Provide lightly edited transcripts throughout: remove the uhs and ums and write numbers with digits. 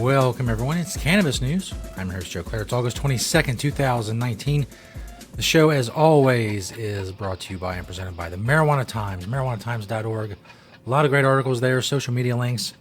Welcome, everyone. It's Cannabis News. I'm your host, Joe Klare. It's August 22nd, 2019. The show, as always, is brought to you by and presented by the Marijuana Times, marijuanatimes.org. A lot of great articles there, social media links,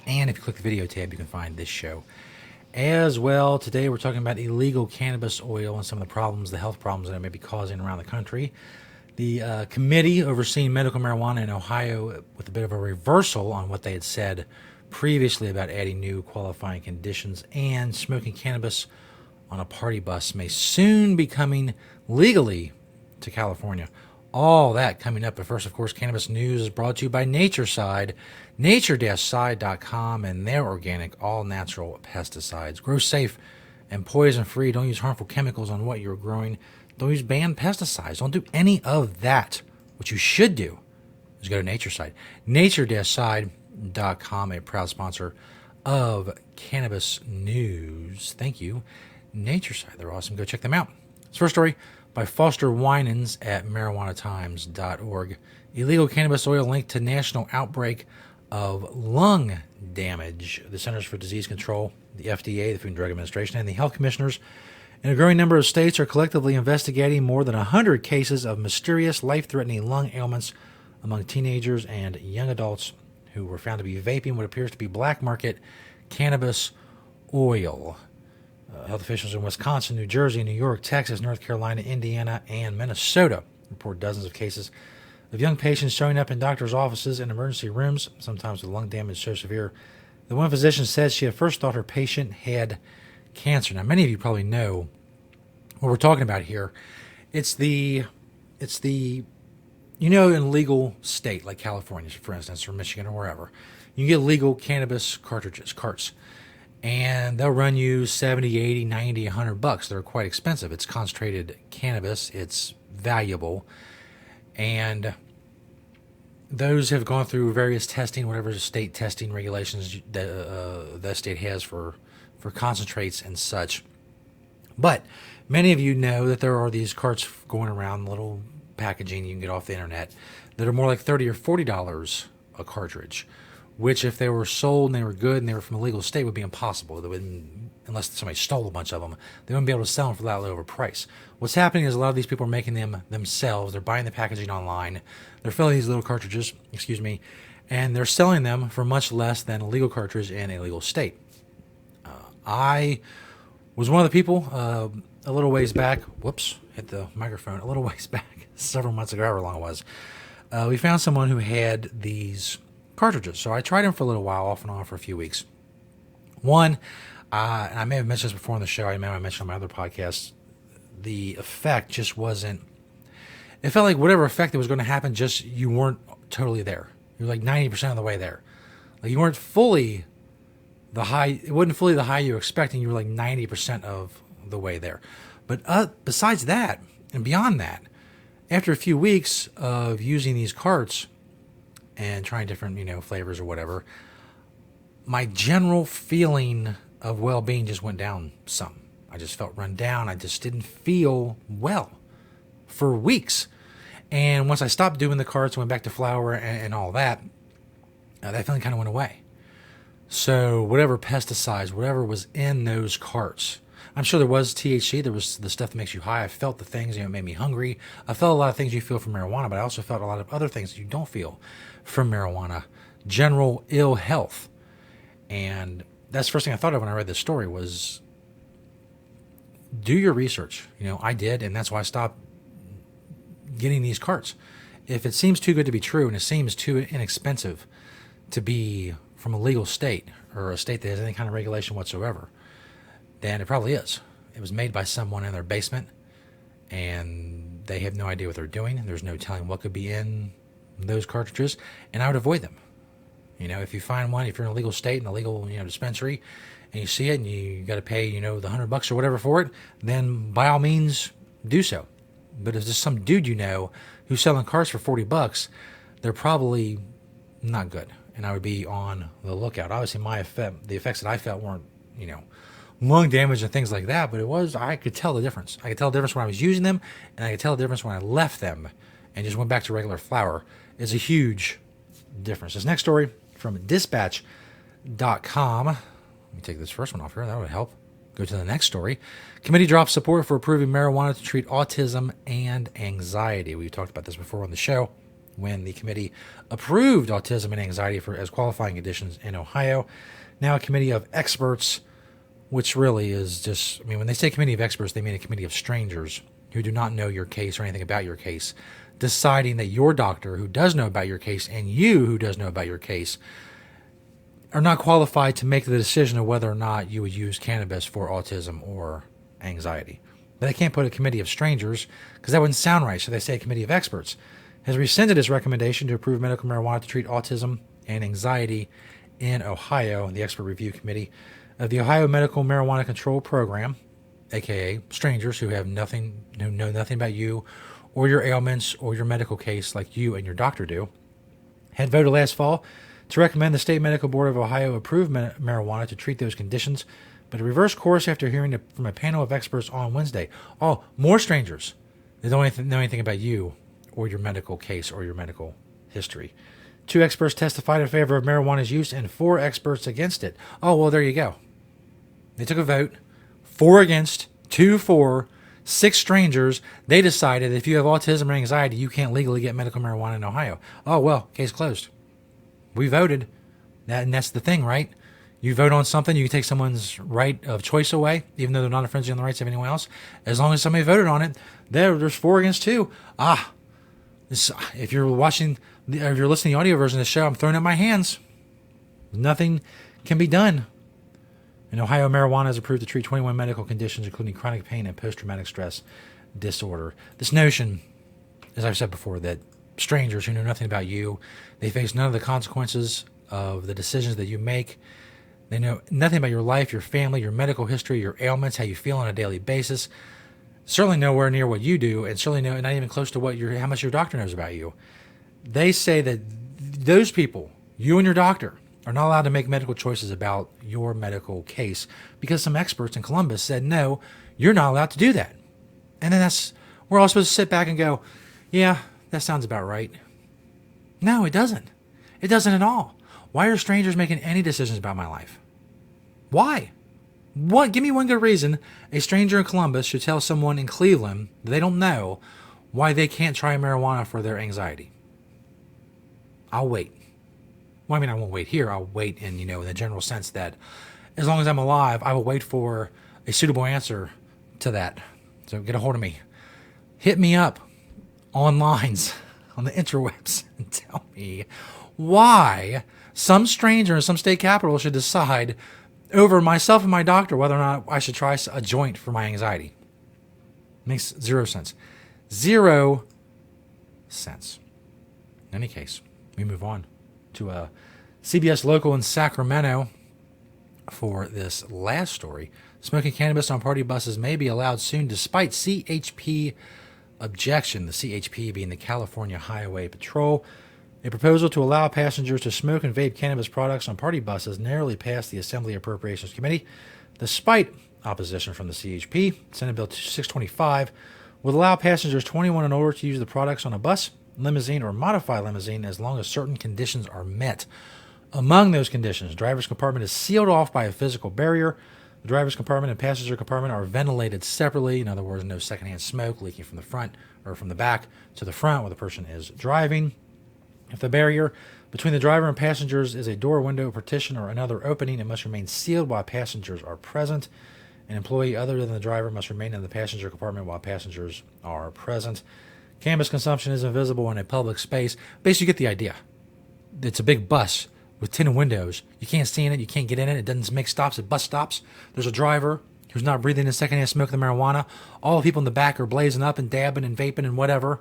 and if you click the video tab, you can find this show as well. Today, we're talking about illegal cannabis oil and some of the problems, the health problems that it may be causing around the country. The committee overseeing medical marijuana in Ohio, with a bit of a reversal on what they had said previously about adding new qualifying conditions, and smoking cannabis on a party bus may soon be coming legally to California. All that coming up. But first, of course, Cannabis News is brought to you by Natureside, nature-side.com, and their organic, all-natural pesticides. Grow safe and poison-free. Don't use harmful chemicals on what you're growing. Don't use banned pesticides. Don't do any of that. What you should do is go to Natureside, nature-side.com, a proud sponsor of Cannabis News. Thank you, Natureside. They're awesome. Go check them out. This first story by Foster Winans at marijuanatimes.org. Illegal cannabis oil linked to national outbreak of lung damage. The Centers for Disease Control, the FDA, the Food and Drug Administration, and the health commissioners in a growing number of states are collectively investigating more than 100 cases of mysterious, life-threatening lung ailments among teenagers and young adults who were found to be vaping what appears to be black market cannabis oil. Health officials in Wisconsin, New Jersey, New York, Texas, North Carolina, Indiana, and Minnesota report dozens of cases of young patients showing up in doctors' offices and emergency rooms, sometimes with lung damage so severe that one physician said she at first thought her patient had cancer. Now, many of you probably know what we're talking about here. It's the in a legal state like California, for instance, or Michigan or wherever, you get legal cannabis carts. And they'll run you $70, $80, $90, $100. They're quite expensive. It's concentrated cannabis. It's valuable. And those have gone through various testing, whatever state testing regulations that state has for concentrates and such. But many of you know that there are these carts going around, little packaging you can get off the internet, that are more like $30 or $40 a cartridge, which if they were sold and they were good and they were from a legal state would be impossible. They wouldn't, unless somebody stole a bunch of them, they wouldn't be able to sell them for that low of a price. What's happening is a lot of these people are making them themselves. They're buying the packaging online. They're filling these little cartridges, and they're selling them for much less than a legal cartridge in a legal state. I was one of the people a little ways back. Whoops, hit the microphone. A little ways back, several months ago, however long it was. We found someone who had these cartridges. So I tried them for a little while, off and on for a few weeks. One, and I may have mentioned this before on the show, I may have mentioned on my other podcasts, the effect just wasn't, it felt like whatever effect that was going to happen, just you weren't totally there. You're like 90% of the way there. Like you weren't fully the high, it wasn't fully the high you were expecting, you were like 90% of the way there. But besides that, and beyond that, after a few weeks of using these carts, and trying different, flavors or whatever, my general feeling of well-being just went down some. I just felt run down. I just didn't feel well for weeks. And once I stopped doing the carts, went back to flower and all that, that feeling kind of went away. So whatever pesticides, whatever was in those carts, I'm sure there was THC. There was the stuff that makes you high. I felt the things, it made me hungry. I felt a lot of things you feel from marijuana, but I also felt a lot of other things that you don't feel from marijuana. General ill health. And that's the first thing I thought of when I read this story was do your research. I did, and that's why I stopped getting these carts. If it seems too good to be true and it seems too inexpensive to be from a legal state or a state that has any kind of regulation whatsoever, then it probably is. It was made by someone in their basement, and they have no idea what they're doing. There's no telling what could be in those cartridges, and I would avoid them. If you find one, if you're in a legal state, in a legal dispensary, and you see it, and you got to pay the $100 or whatever for it, then by all means do so. But if there's some dude who's selling carts for $40, they're probably not good, and I would be on the lookout. Obviously, the effects that I felt weren't lung damage and things like that, but I could tell the difference. I could tell the difference when I was using them, and I could tell the difference when I left them and just went back to regular flower. It's a huge difference. This next story from dispatch.com. me take this first one off here. That would help. Go to the next story. Committee drops support for approving marijuana to treat autism and anxiety. We've talked about this before on the show when the committee approved autism and anxiety as qualifying conditions in Ohio. Now a committee of experts, which really is just, when they say committee of experts, they mean a committee of strangers who do not know your case or anything about your case, deciding that your doctor who does know about your case and you who does know about your case are not qualified to make the decision of whether or not you would use cannabis for autism or anxiety. But they can't put a committee of strangers because that wouldn't sound right, so they say a committee of experts has rescinded its recommendation to approve medical marijuana to treat autism and anxiety in Ohio. The expert review committee of the Ohio Medical Marijuana Control Program, aka strangers who know nothing about you or your ailments or your medical case like you and your doctor do, had voted last fall to recommend the State Medical Board of Ohio approve marijuana to treat those conditions, but a reversed course after hearing from a panel of experts on Wednesday. Oh, more strangers. They don't know anything about you or your medical case or your medical history. 2 experts testified in favor of marijuana's use and 4 experts against it. Oh, well, there you go. They took a vote, 4 against, 2 for, 6 strangers. They decided if you have autism or anxiety, you can't legally get medical marijuana in Ohio. Oh, well, case closed. We voted, and that's the thing, right? You vote on something, you can take someone's right of choice away, even though they're not infringing on the rights of anyone else. As long as somebody voted on it, there's 4 against 2. If you're listening to the audio version of the show, I'm throwing up my hands. Nothing can be done. In Ohio, marijuana is approved to treat 21 medical conditions, including chronic pain and post-traumatic stress disorder. This notion, as I've said before, that strangers who know nothing about you, they face none of the consequences of the decisions that you make. They know nothing about your life, your family, your medical history, your ailments, how you feel on a daily basis. Certainly nowhere near what you do, and certainly not even close to how much your doctor knows about you. They say that those people, you and your doctor, are not allowed to make medical choices about your medical case because some experts in Columbus said, no, you're not allowed to do that. And then we're all supposed to sit back and go, yeah, that sounds about right. No, it doesn't. It doesn't at all. Why are strangers making any decisions about my life? Why? What? Give me one good reason a stranger in Columbus should tell someone in Cleveland that they don't know why they can't try marijuana for their anxiety. I'll wait. Well, I won't wait here. I'll wait in the general sense that as long as I'm alive, I will wait for a suitable answer to that. So get a hold of me. Hit me up on lines on the interwebs and tell me why some stranger in some state capital should decide over myself and my doctor whether or not I should try a joint for my anxiety. Makes 0 sense. 0 sense. In any case, we move on to a CBS local in Sacramento for this last story. Smoking cannabis on party buses may be allowed soon despite CHP objection. The CHP being the California Highway Patrol. A proposal to allow passengers to smoke and vape cannabis products on party buses narrowly passed the Assembly Appropriations Committee, despite opposition from the CHP. Senate Bill 625 would allow passengers 21 and older to use the products on a bus, limousine, or modified limousine as long as certain conditions are met. Among those conditions, the driver's compartment is sealed off by a physical barrier. The driver's compartment and passenger compartment are ventilated separately. In other words, no secondhand smoke leaking from the front or from the back to the front where the person is driving. If the barrier between the driver and passengers is a door, window, partition, or another opening, it must remain sealed while passengers are present. An employee other than the driver must remain in the passenger compartment while passengers are present. Cannabis consumption is invisible in a public space. Basically, you get the idea. It's a big bus with tinted windows. You can't see in it. You can't get in it. It doesn't make stops at bus stops. There's a driver who's not breathing in secondhand smoke of the marijuana. All the people in the back are blazing up and dabbing and vaping and whatever.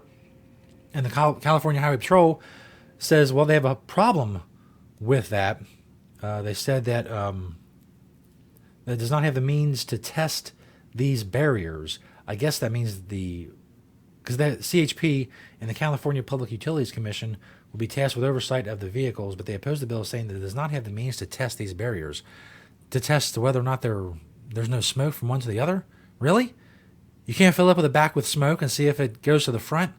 And the California Highway Patrol says, well, they have a problem with that. They said that that does not have the means to test these barriers. I guess that means because the CHP and the California Public Utilities Commission will be tasked with oversight of the vehicles, but they oppose the bill saying that it does not have the means to test these barriers, to test whether or not there's no smoke from one to the other. Really? You can't fill up with the back with smoke and see if it goes to the front?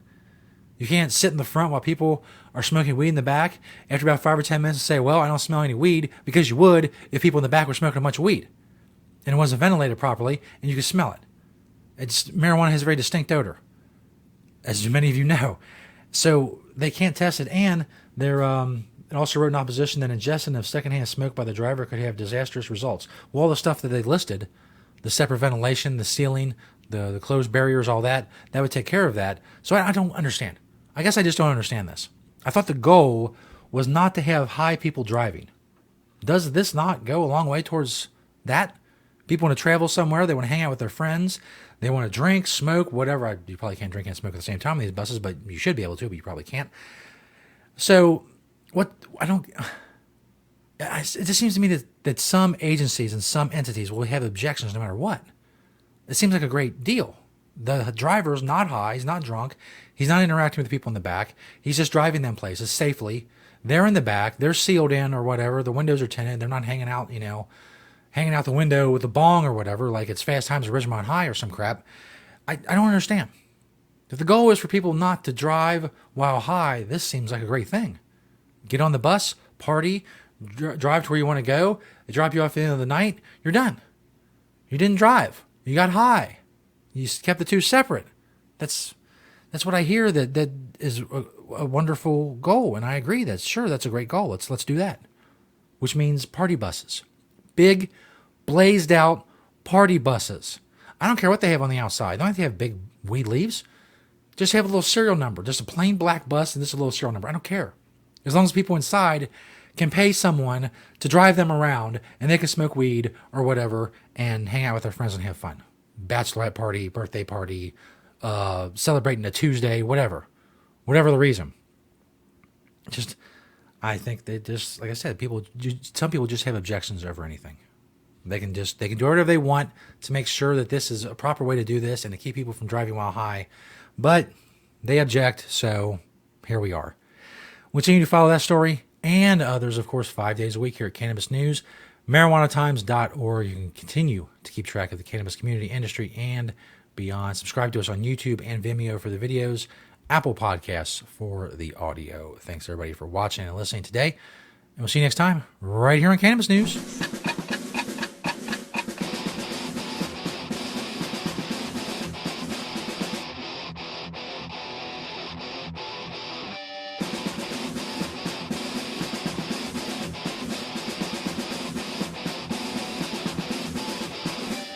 You can't sit in the front while people are smoking weed in the back after about 5 or 10 minutes and say, well, I don't smell any weed, because you would if people in the back were smoking a bunch of weed and it wasn't ventilated properly and you could smell it. Marijuana has a very distinct odor, as many of you know. So they can't test it, and it also wrote in opposition that ingestion of secondhand smoke by the driver could have disastrous results. Well, all the stuff that they listed, the separate ventilation, the ceiling, the closed barriers, all that would take care of that. So I don't understand. I guess I just don't understand this. I thought the goal was not to have high people driving. Does this not go a long way towards that? People want to travel somewhere. They want to hang out with their friends. They want to drink, smoke, whatever. You probably can't drink and smoke at the same time on these buses, but you should be able to, but you probably can't. So it just seems to me that some agencies and some entities will have objections no matter what. It seems like a great deal. The driver's not high. He's not drunk. He's not interacting with the people in the back. He's just driving them places safely. They're in the back. They're sealed in or whatever. The windows are tinted. They're not hanging out, hanging out the window with a bong or whatever, like it's Fast Times at Ridgemont High or some crap. I don't understand. If the goal is for people not to drive while high, this seems like a great thing. Get on the bus, party, drive to where you want to go. They drop you off at the end of the night. You're done. You didn't drive. You got high. You kept the two separate. That's what I hear. That is a wonderful goal, and I agree. That's a great goal. Let's do that. Which means party buses, big, blazed out party buses. I don't care what they have on the outside. Don't have to have big weed leaves. Just have a little serial number. Just a plain black bus and just a little serial number. I don't care. As long as people inside can pay someone to drive them around and they can smoke weed or whatever and hang out with their friends and have fun. Bachelorette party, birthday party, celebrating a Tuesday, whatever the reason. I think they just, like I said, some people just have objections over anything. They can do whatever they want to make sure that this is a proper way to do this and to keep people from driving while high. But they object, so here we are. We'll continue to follow that story and others, of course, 5 days a week here at Cannabis News, marijuanatimes.org. You can continue to keep track of the cannabis community, industry, and beyond. Subscribe to us on YouTube and Vimeo for the videos, Apple Podcasts for the audio. Thanks, everybody, for watching and listening today. And we'll see you next time right here on Cannabis News.